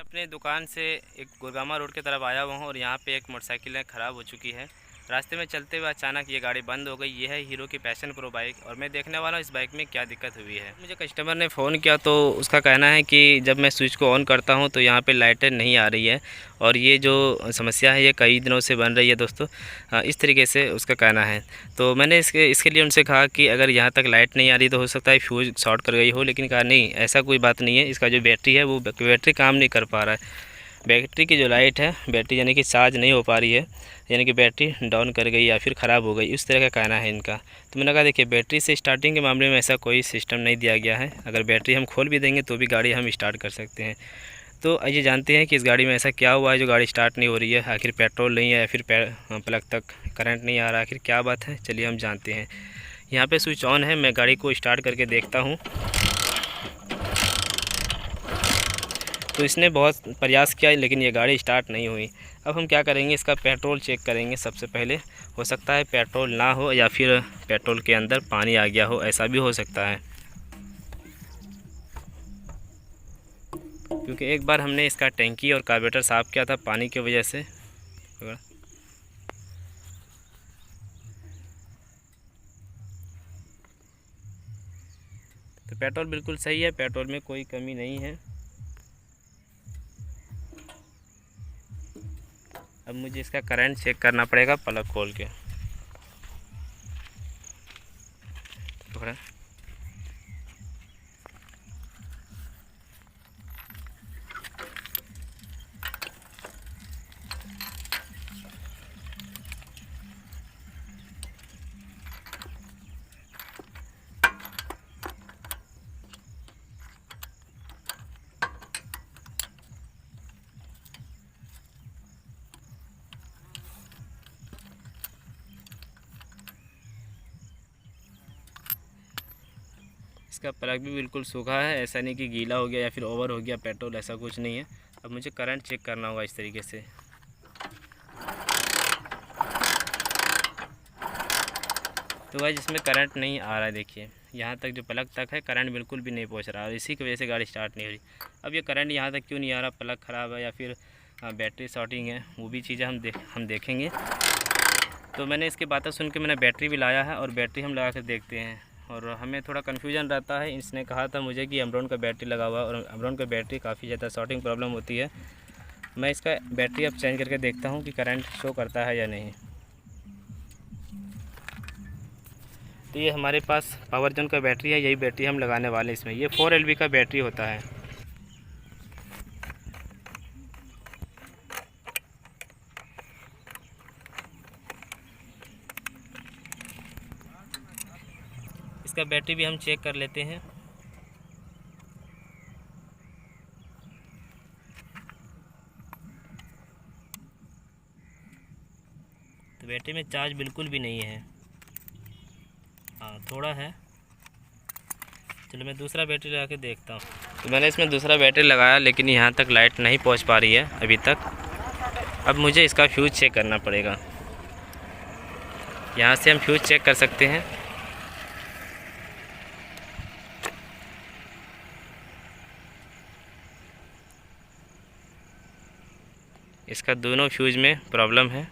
अपने दुकान से एक गुरगामा रोड की तरफ आया हुआ हूँ और यहाँ पे एक मोटरसाइकिल है ख़राब हो चुकी है। रास्ते में चलते हुए अचानक ये गाड़ी बंद हो गई। ये है हीरो की पैशन प्रो बाइक और मैं देखने वाला हूँ इस बाइक में क्या दिक्कत हुई है। मुझे कस्टमर ने फ़ोन किया तो उसका कहना है कि जब मैं स्विच को ऑन करता हूँ तो यहाँ पे लाइटें नहीं आ रही है और ये जो समस्या है ये कई दिनों से बन रही है दोस्तों। इस तरीके से उसका कहना है। तो मैंने इसके लिए उनसे कहा कि अगर यहाँ तक लाइट नहीं आ रही तो हो सकता है फ्यूज़ शॉर्ट कर गई हो, लेकिन कहा नहीं, ऐसा कोई बात नहीं है। इसका जो बैटरी है वो बैटरी काम नहीं कर पा रहा है। बैटरी की जो लाइट है, बैटरी यानी कि चार्ज नहीं हो पा रही है, यानी कि बैटरी डाउन कर गई या फिर ख़राब हो गई, इस तरह का कहना है इनका। तो मैंने कहा देखिए, बैटरी से स्टार्टिंग के मामले में ऐसा कोई सिस्टम नहीं दिया गया है। अगर बैटरी हम खोल भी देंगे तो भी गाड़ी हम स्टार्ट कर सकते हैं। तो आइए जानते हैं कि इस गाड़ी में ऐसा क्या हुआ है जो गाड़ी स्टार्ट नहीं हो रही है। आखिर पेट्रोल नहीं है या फिर प्लग तक करंट नहीं आ रहा, आखिर क्या बात है, चलिए हम जानते हैं। यहाँ पे स्विच ऑन है, मैं गाड़ी को स्टार्ट करके देखता हूँ तो इसने बहुत प्रयास किया लेकिन ये गाड़ी स्टार्ट नहीं हुई। अब हम क्या करेंगे, इसका पेट्रोल चेक करेंगे सबसे पहले। हो सकता है पेट्रोल ना हो या फिर पेट्रोल के अंदर पानी आ गया हो, ऐसा भी हो सकता है। क्योंकि एक बार हमने इसका टैंकी और कार्बोरेटर साफ़ किया था पानी की वजह से। तो पेट्रोल बिल्कुल सही है, पेट्रोल में कोई कमी नहीं है। अब मुझे इसका करंट चेक करना पड़ेगा प्लग खोल के। थोड़ा इसका प्लग भी बिल्कुल सूखा है, ऐसा नहीं कि गीला हो गया या फिर ओवर हो गया पेट्रोल, ऐसा कुछ नहीं है। अब मुझे करंट चेक करना होगा इस तरीके से। तो गाइस इसमें करंट नहीं आ रहा है, देखिए यहाँ तक जो प्लग तक है करंट बिल्कुल भी नहीं पहुँच रहा और इसी की वजह से गाड़ी स्टार्ट नहीं हो रही। अब ये करंट यहाँ तक क्यों नहीं आ रहा, प्लग ख़राब है या फिर बैटरी शॉर्टिंग है, वो भी चीज़ें हम देखेंगे। तो मैंने इसकी बातें सुन के मैंने बैटरी भी लाया है और बैटरी हम लगा कर देखते हैं। और हमें थोड़ा कन्फ्यूजन रहता है, इसने कहा था मुझे कि अमरोन का बैटरी लगा हुआ है और अमरोन का बैटरी काफ़ी ज़्यादा शॉर्टिंग प्रॉब्लम होती है। मैं इसका बैटरी अब चेंज करके देखता हूँ कि करंट शो करता है या नहीं। तो ये हमारे पास पावर जोन का बैटरी है, यही बैटरी हम लगाने वाले हैं इसमें। ये 4 LV का बैटरी होता है। इसका बैटरी भी हम चेक कर लेते हैं। तो बैटरी में चार्ज बिल्कुल भी नहीं है, हाँ थोड़ा है। चलो मैं दूसरा बैटरी लगा के देखता हूँ। तो मैंने इसमें दूसरा बैटरी लगाया लेकिन यहाँ तक लाइट नहीं पहुँच पा रही है अभी तक। अब मुझे इसका फ्यूज़ चेक करना पड़ेगा। यहाँ से हम फ्यूज़ चेक कर सकते हैं। इसका दोनों फ्यूज़ में प्रॉब्लम है,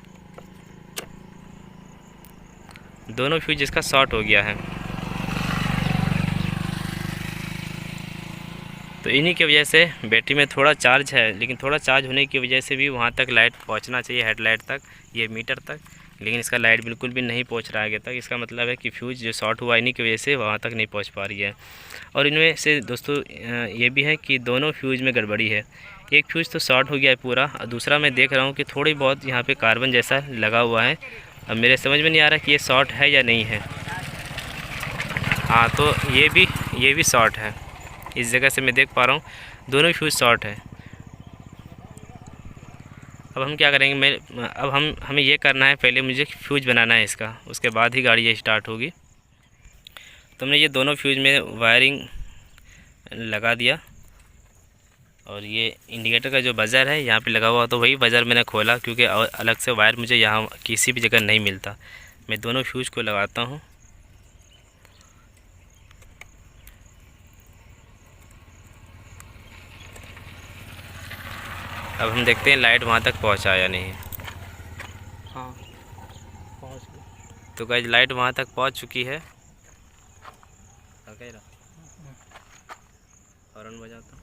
दोनों फ्यूज़ इसका शॉर्ट हो गया है। तो इन्हीं की वजह से बैटरी में थोड़ा चार्ज है, लेकिन थोड़ा चार्ज होने की वजह से भी वहाँ तक लाइट पहुँचना चाहिए, हेडलाइट तक, ये मीटर तक, लेकिन इसका लाइट बिल्कुल भी नहीं पहुँच रहा है आगे तक। इसका मतलब है कि फ्यूज़ जो शॉर्ट हुआ इन्हीं की वजह से वहाँ तक नहीं पहुँच पा रही है। और इनमें से दोस्तों ये भी है कि दोनों फ्यूज़ में गड़बड़ी है। एक फ्यूज़ तो शॉर्ट हो गया है पूरा और दूसरा मैं देख रहा हूँ कि थोड़ी बहुत यहाँ पर कार्बन जैसा लगा हुआ है। अब मेरे समझ में नहीं आ रहा कि ये शॉर्ट है या नहीं है। हाँ तो ये भी शॉर्ट है, इस जगह से मैं देख पा रहा हूँ दोनों फ्यूज़ शॉर्ट है। अब हम क्या करेंगे, अब हमें ये करना है, पहले मुझे फ्यूज़ बनाना है इसका, उसके बाद ही गाड़ी ये स्टार्ट होगी। तो हमने ये दोनों फ्यूज़ में वायरिंग लगा दिया और ये इंडिकेटर का जो बज़र है यहाँ पे लगा हुआ, तो वही बज़र मैंने खोला क्योंकि अलग से वायर मुझे यहाँ किसी भी जगह नहीं मिलता। मैं दोनों फ्यूज़ को लगाता हूँ। अब हम देखते हैं लाइट वहाँ तक पहुँचा या नहीं। हाँ पहुँच गई। तो गाइस लाइट वहाँ तक पहुँच चुकी है। हॉर्न बजाता हूँ।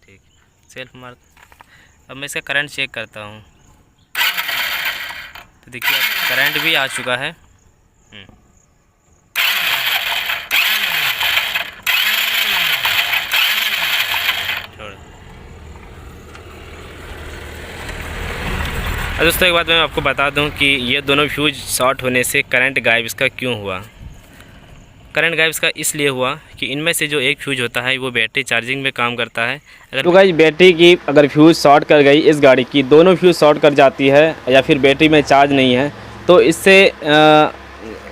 ठीक, सेल्फ मार। अब मैं इसका करंट चेक करता हूँ। तो देखिए करंट भी आ चुका है। दोस्तों एक बात मैं आपको बता दूं कि ये दोनों फ्यूज शॉर्ट होने से करंट गायब इसका क्यों हुआ। करंट गायब इसका इसलिए हुआ कि इनमें से जो एक फ्यूज होता है वो बैटरी चार्जिंग में काम करता है। अगर तो गाइस बैटरी की अगर फ्यूज़ शॉर्ट कर गई, इस गाड़ी की दोनों फ्यूज़ शॉर्ट कर जाती है या फिर बैटरी में चार्ज नहीं है, तो इससे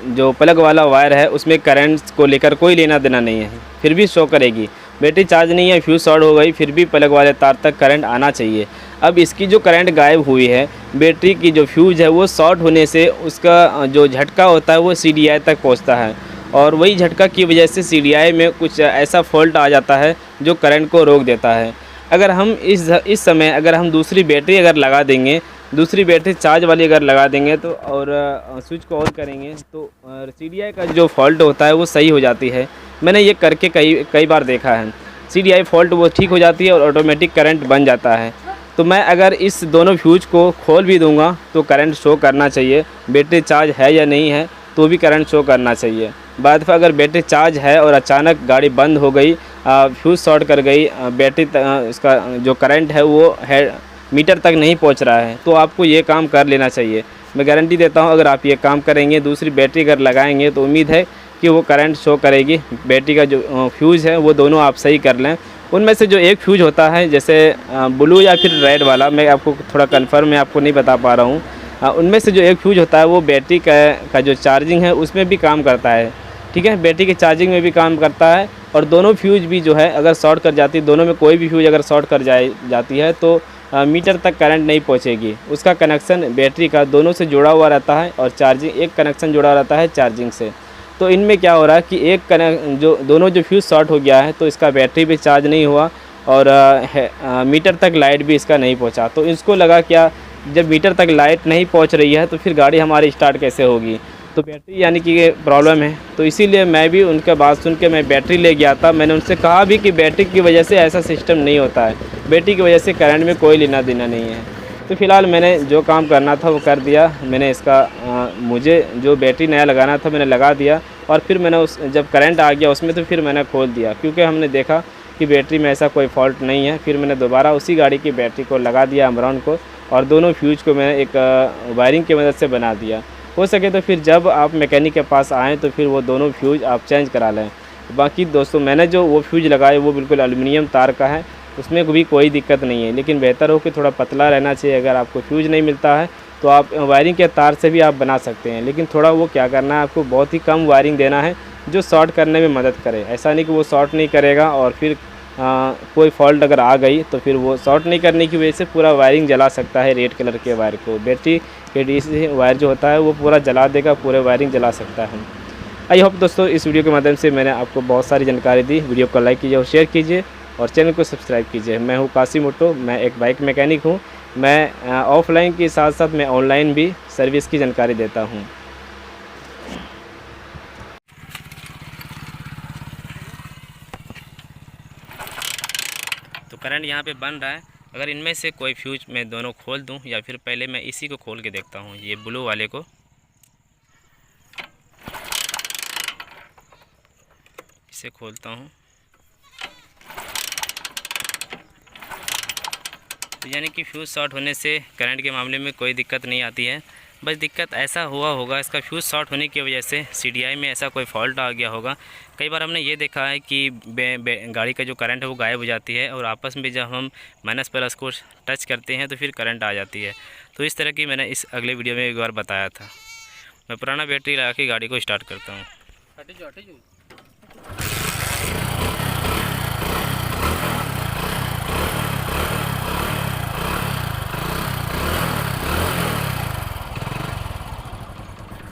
जो प्लग वाला वायर है उसमें करंट को लेकर कोई लेना देना नहीं है, फिर भी शो करेगी। बैटरी चार्ज नहीं है, फ्यूज़ शॉर्ट हो गई, फिर भी प्लग वाले तार तक करंट आना चाहिए। अब इसकी जो करंट गायब हुई है, बैटरी की जो फ्यूज़ है वो शॉर्ट होने से उसका जो झटका होता है वो CDI तक पहुंचता है, और वही झटका की वजह से CDI में कुछ ऐसा फॉल्ट आ जाता है जो करंट को रोक देता है। अगर हम इस समय अगर हम दूसरी बैटरी अगर लगा देंगे, दूसरी बैटरी चार्ज वाली अगर लगा देंगे तो और स्विच को ऑन करेंगे तो CDI का जो फॉल्ट होता है वो सही हो जाती है। मैंने ये करके कई बार देखा है। CDI फॉल्ट वो ठीक हो जाती है और ऑटोमेटिक करंट बन जाता है। तो मैं अगर इस दोनों फ्यूज को खोल भी दूंगा तो करंट शो करना चाहिए। बैटरी चार्ज है या नहीं है तो भी करंट शो करना चाहिए। बाद में अगर बैटरी चार्ज है और अचानक गाड़ी बंद हो गई, फ्यूज़ शॉर्ट कर गई, बैटरी इसका जो करंट है वो है मीटर तक नहीं पहुंच रहा है, तो आपको ये काम कर लेना चाहिए। मैं गारंटी देता हूं अगर आप ये काम करेंगे, दूसरी बैटरी अगर लगाएंगे तो उम्मीद है कि वो करंट शो करेगी। बैटरी का जो फ्यूज़ है वो दोनों आप सही कर लें। उनमें से जो एक फ्यूज होता है जैसे ब्लू या फिर रेड वाला, मैं आपको थोड़ा कन्फर्म मैं आपको नहीं बता पा रहा हूँ, उनमें से जो एक फ्यूज होता है वो बैटरी का जो चार्जिंग है उसमें भी काम करता है। ठीक है, बैटरी के चार्जिंग में भी काम करता है। और दोनों फ्यूज भी जो है अगर शॉर्ट कर जाती है, दोनों में कोई भी फ्यूज अगर शॉर्ट कर जाती है तो मीटर तक करंट नहीं पहुंचेगी। उसका कनेक्शन बैटरी का दोनों से जुड़ा हुआ रहता है और चार्जिंग एक कनेक्शन जुड़ा रहता है चार्जिंग से। तो इनमें क्या हो रहा है कि एक जो दोनों जो फ्यूज़ शॉर्ट हो गया है तो इसका बैटरी भी चार्ज नहीं हुआ और मीटर तक लाइट भी इसका नहीं पहुंचा। तो इसको लगा क्या, जब मीटर तक लाइट नहीं पहुंच रही है तो फिर गाड़ी हमारी स्टार्ट कैसे होगी, तो बैटरी यानी कि प्रॉब्लम है। तो इसीलिए मैं भी उनका बात सुन के मैं बैटरी ले गया था। मैंने उनसे कहा भी कि बैटरी की वजह से ऐसा सिस्टम नहीं होता है, बैटरी की वजह से करंट में कोई लेना देना नहीं है। तो फ़िलहाल मैंने जो काम करना था वो कर दिया। मैंने इसका मुझे जो बैटरी नया लगाना था मैंने लगा दिया, और फिर मैंने जब करंट आ गया उसमें तो फिर मैंने खोल दिया, क्योंकि हमने देखा कि बैटरी में ऐसा कोई फॉल्ट नहीं है। फिर मैंने दोबारा उसी गाड़ी की बैटरी को लगा दिया अमरान को, और दोनों फ्यूज को मैंने एक वायरिंग की मदद से बना दिया। हो सके तो फिर जब आप मैकेनिक के पास आएँ तो फिर वो दोनों फ्यूज आप चेंज करा लें। बाकी दोस्तों मैंने जो वो फ्यूज लगाए वो बिल्कुल एल्युमिनियम तार का है, उसमें भी कोई दिक्कत नहीं है, लेकिन बेहतर हो कि थोड़ा पतला रहना चाहिए। अगर आपको फ्यूज नहीं मिलता है तो आप वायरिंग के तार से भी आप बना सकते हैं, लेकिन थोड़ा वो क्या करना है, आपको बहुत ही कम वायरिंग देना है जो शॉर्ट करने में मदद करे। ऐसा नहीं कि वो शॉर्ट नहीं करेगा और फिर कोई फॉल्ट अगर आ गई तो फिर वो शॉर्ट नहीं करने की वजह से पूरा वायरिंग जला सकता है। रेड कलर के वायर को बैटरी के DC वायर जो होता है वो पूरा जला देगा, पूरे वायरिंग जला सकता है। आई होप दोस्तों इस वीडियो के माध्यम से मैंने आपको बहुत सारी जानकारी दी। वीडियो को लाइक कीजिए और शेयर कीजिए और चैनल को सब्सक्राइब कीजिए। मैं हूँ कासिम ऑटो, मैं एक बाइक मैकेनिक हूँ। मैं ऑफलाइन के साथ साथ मैं ऑनलाइन भी सर्विस की जानकारी देता हूँ। तो करंट यहाँ पे बन रहा है। अगर इनमें से कोई फ्यूज मैं दोनों खोल दूं, या फिर पहले मैं इसी को खोल के देखता हूँ, ये ब्लू वाले को। इसे खोलता हूँ तो यानी कि फ्यूज़ शॉर्ट होने से करंट के मामले में कोई दिक्कत नहीं आती है। बस दिक्कत ऐसा हुआ होगा, इसका फ्यूज़ शॉर्ट होने की वजह से CDI में ऐसा कोई फॉल्ट आ गया होगा। कई बार हमने ये देखा है कि गाड़ी का जो करंट है वो गायब हो जाती है, और आपस में जब हम माइनस प्लस को टच करते हैं तो फिर करंट आ जाती है। तो इस तरह की मैंने इस अगले वीडियो में एक बार बताया था। मैं पुराना बैटरी लगा के गाड़ी को स्टार्ट करता हूँ।